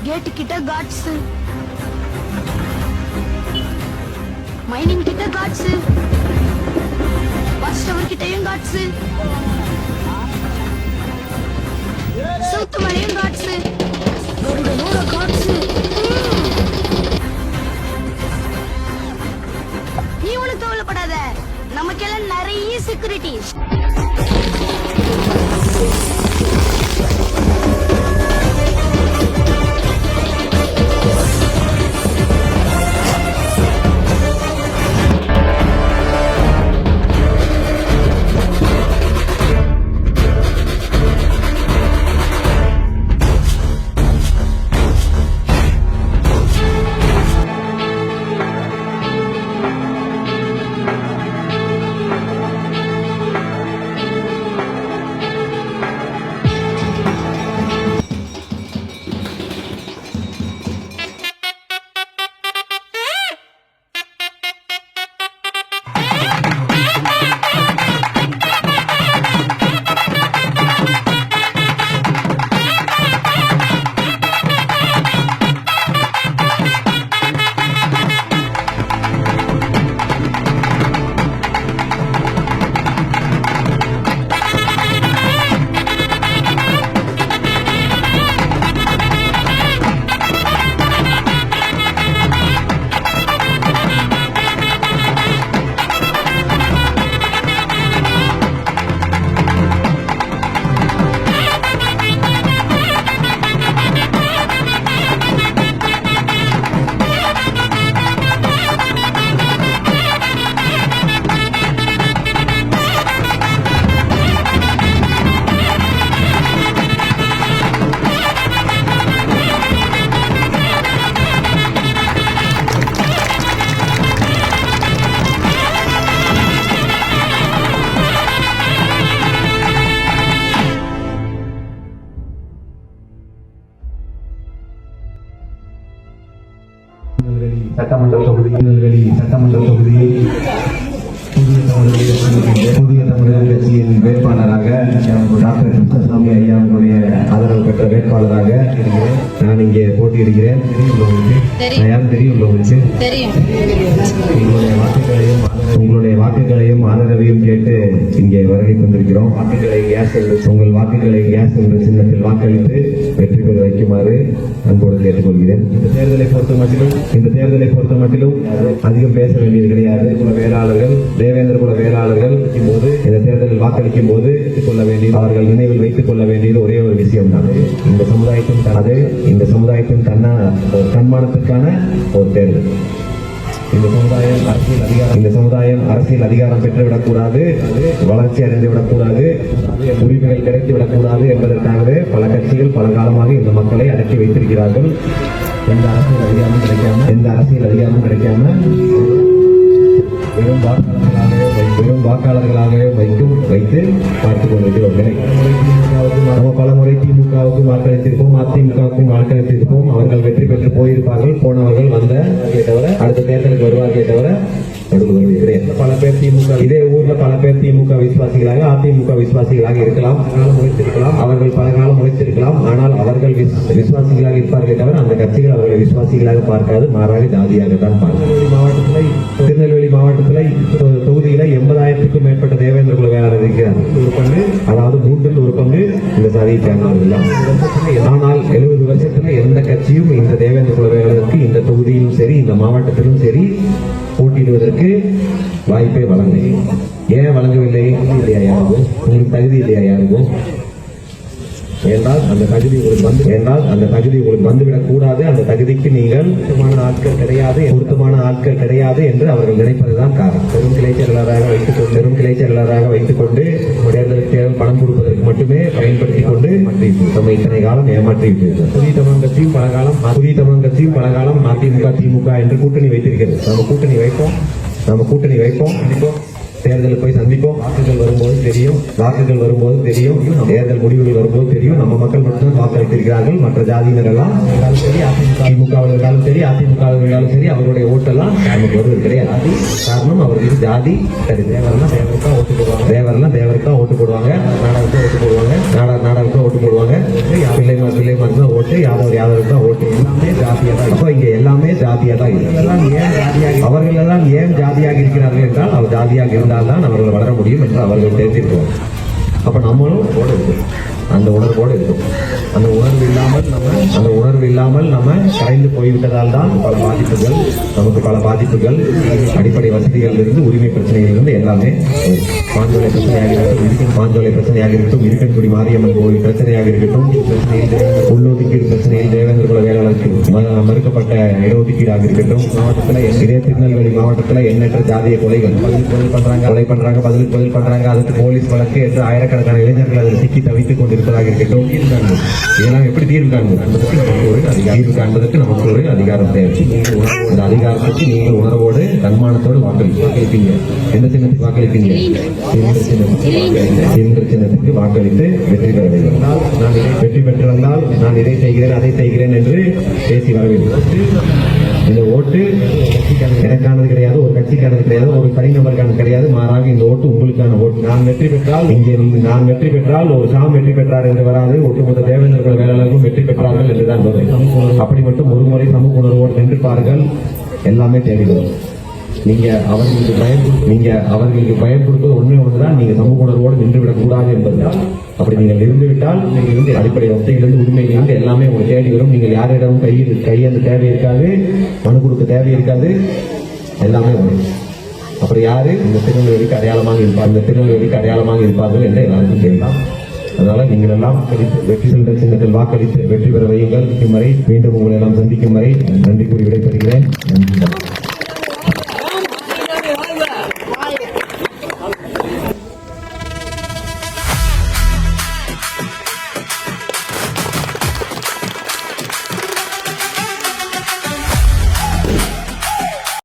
Gate கிட்ட God's, mining கிட்ட God's, bus ஸ்டவர் கிட்டயும் காட்ஸ், சவுத்து மலையும் காட்ஸ், கருடனோட காட்ஸ். நீ ஒண்ணு கவலைப்படாத, நமக்கெல்லாம் நிறைய செக்யூரிட்டிஸ். சட்டமன்ற தொகுதியில் புதிய தமிழர் கட்சியின் வேட்பாளராக டாக்டர் கிருஷ்ணசாமி ஐயாவுடைய ஆதரவு பெற்ற வேட்பாளராக நான் இங்கே போட்டியிடுகிறேன். தெரியும் உங்களுடைய வாக்குகளையும் ஆதரவையும் கேட்டு இங்கே வருகை தந்திருக்கிறோம். உங்கள் வாக்குகளை கேஸ் என்ற சின்னத்தில் வாக்களித்து வெற்றி பெற வைக்குமாறு அன்போடு கேட்டுக்கொள்கிறேன். இந்த தேர்தலை பொறுத்த மட்டிலும் அதிகம் பேச வேண்டியது கிடையாது. தேவேந்திர குல வேளாளர்கள் போது இந்த தேர்தலில் வாக்களிக்கும் போது கொள்ள வேண்டியது, அவர்கள் நினைவில் வைத்துக் கொள்ள வேண்டியது ஒரே ஒரு விஷயம் தான். இந்த சமுதாயத்தின் தன்மானத்திற்கான ஒரு தேர்தல். இந்த சமுதாயம் அரசியல் அதிகாரம் பெற்றுவிடக்கூடாது, வளர்ச்சி அடைந்துவிடக்கூடாது, உரிமைகள் கிடைத்துவிடக்கூடாது என்பதற்காகவே பல கட்சிகள் பல காலமாக இந்த மக்களை அடக்கி வைத்திருக்கிறார்கள். எந்த அரசியல் அதிகாரமும் கிடைக்காம வெறும் வாக்காளர்களாகவே வைத்து பார்த்துக் கொண்டிருக்கிறோம். நம்ம பல முறை திமுகவுக்கும் வாக்களித்திருப்போம், அதிமுகவுக்கும் வாக்களித்திருப்போம். அவர்கள் வெற்றி பெற்று போயிருப்பார்கள். போனவர்கள் அடுத்த தேர்தலுக்கு வருவார்களே தவிர பல பேர் திமுக, இதே ஊர்ல பல பேர் திமுக விசுவாசிகளாக அதிமுக விசுவாசிகளாக இருக்கலாம். அவர்கள் பல காலம் உழைத்திருக்கலாம். ஆனால் அவர்கள் விசுவாசிகளாக இருப்பார்களே தவிர அந்த கட்சிகள் அவர்களை விசுவாசிகளாக பார்க்காது, மாறாக ஜாதியாகத்தான் பார்க்கும். திருநெல்வேலி மாவட்டத்தில் தொகுதியில 80,000க்கும் மேற்பட்ட தேவேந்திர குல வேளாளர் இருக்கிறார். ஒரு பங்கு, அதாவது 3/4 இந்த சாதியை சேர்ந்தவர்கள். ஆனால் 70 வருஷத்துல எந்த கட்சியும் இந்த தேவேந்திர குல வேளாளருக்கு இந்த தொகுதியிலும் சரி இந்த மாவட்டத்திலும் சரி போட்டியிடுவதற்கு வாய்ப்பே வழங்கவில்லை. ஏன் வழங்கவில்லை? உங்களுக்கு தகுதி இல்லையா யாருக்கும்? என்றால் அந்த தகுதி உங்களுக்கு வந்துவிடக் கூடாது. அந்த தகுதிக்கு நீங்கள் பொருத்தமான ஆட்கள் கிடையாது என்று அவர்கள் நினைப்பதுதான் காரணம். பெரும் கிளைச்செயலாளராக வைத்துக் கொண்டு தேர்தலுக்கு பணம் கொடுப்பதற்கு மட்டுமே பயன்படுத்திக் கொண்டு நம்ம இத்தனை காலம் ஏமாற்றிவிட்டீர்கள். புதிய தமிழ் கட்சியும் பல காலம் அதிமுக திமுக என்று கூட்டணி வைத்திருக்கிறது. நம்ம கூட்டணி வைப்போம். தேர்தலில் போய் சந்திப்போம். வாக்குகள் வரும்போது தெரியும், தேர்தல் முடிவுகள் வரும்போது தெரியும். நம்ம மக்கள் மட்டும்தான் வாக்களித்திருக்கிறார்கள். மற்ற ஜாதியினர் எல்லாம் சரி, திமுகவில் இருந்தாலும் சரி, அதிமுகவில் இருந்தாலும் சரி, அவருடைய ஓட்டெல்லாம் நமக்கு வருவது கிடையாது. காரணம் அவர்களுக்கு ஜாதி சரி. தேவரெல்லாம் தேவருக்கு தான் ஓட்டு போடுவாங்க, நாடாவுக்கு ஓட்டு போடுவாங்க, நாடாவுக்கு ஓட்டு போடுவாங்க, பிள்ளைமாருக்கு தான் ஓட்டு, யாதவருக்கு தான் ஓட்டு. எல்லாமே ஜாதியா தான். அப்போ இங்க எல்லாமே ஜாதியா தான் இருக்கு. அவர்கள் எல்லாம் ஏன் ஜாதியாக இருக்கிறார்கள் என்றால், அவர் ஜாதியாக இருந்தால்தான் அவர்கள் வளர முடியும் என்று அவர்கள் தெரிந்திருக்கிறார். அப்ப நம்மளும் அந்த உணர்வோடு இருக்கும். அந்த உணர்வு இல்லாமல் நம்ம கரைந்து போய்விட்டதால் தான் நமக்கு பல பாதிப்புகள் அடிப்படை வசதிகளில் இருந்து, உரிமை பிரச்சனைகளிலிருந்து எல்லாமே பாஞ்சோலை பிரச்சனையாக இருக்கட்டும், இருக்கன்குடி மாரியம்மன் கோவில் பிரச்சனையாக இருக்கட்டும், உள்ளொதுக்கீடு பிரச்சனையில் தேவேந்திர குல வேளாளருக்கு மறுக்கப்பட்ட இடஒதுக்கீடாக இருக்கட்டும், இதே திருநெல்வேலி மாவட்டத்தில் எண்ணற்ற ஜாதிய கொலைகள் கொலை பண்றாங்க, அதுக்கு போலீஸ் வழக்கு என்று ஆயிரக்கணக்கான இளைஞர்கள் அதில் சிக்கி தவித்துக் கொண்டிருப்பதாக இருக்கட்டும். இதெல்லாம் எப்படி தீர்வு காண்பதற்கு நமக்கு ஒரு அதிகாரம் தேவை. அந்த அதிகாரத்துக்கு நீங்கள் உணர்வோடு தன்மானத்தோடு வாக்களிப்பீங்க. எந்த சின்னத்துக்கு வாக்களிப்பீங்க? சின்னத்துக்கு வாக்களித்து வெற்றி பெற வேண்டும். நான் வெற்றி பெற்றிருந்தால் நான் இதை செய்கிறேன், அதை செய்கிறேன் என்று பேசி வர வேண்டும். இந்த ஓட்டு எனக்கானது கிடையாது, ஒரு கட்சிக்கானது கிடையாது, ஒரு தனிநபருக்கானது கிடையாது. மாறாக இந்த ஓட்டு உங்களுக்கான ஓட்டு. நான் வெற்றி பெற்றால் ஒரு சாம் வெற்றி பெற்றார் என்று வராது, ஒட்டுமொத்த தேவேந்திர குல வேளாளர்களும் வெற்றி பெற்றார்கள் என்றுதான் வரும். அப்படி மட்டும் ஒரு முறை சமூக உணர்வோடு நின்று பாருங்கள், எல்லாமே தேவைப்படும். நீங்க அவர்களுக்கு பயம் கொடுப்பது ஒன்றுதான், நீங்க சமூக உணர்வோடு நின்றுவிடக் கூடாது என்பதுதான். அப்படி நீங்கள் இருந்துவிட்டால் அடிப்படை வசதியிலிருந்து, உரிமையிலிருந்து எல்லாமே உங்களுக்கு தேடி வரும். நீங்கள் யாரிடமும் கையேந்த தேவை இருக்காது, மனு கொடுக்க தேவை இருக்காது, எல்லாமே வரும். அப்படி யாரு இந்த திருநெல்வேலிக்கு அடையாளமாக இருப்பார்கள் என்று எல்லாருக்கும் தெரியலாம். அதனால நீங்கள் எல்லாம் வெற்றி சென்ற சின்னத்தில் வாக்களித்து வெற்றி பெற வையுங்கள். மீண்டும் உங்களை எல்லாம் சந்திக்கும் வரை நன்றி கூறி விடைபெறுகிறேன். நன்றி.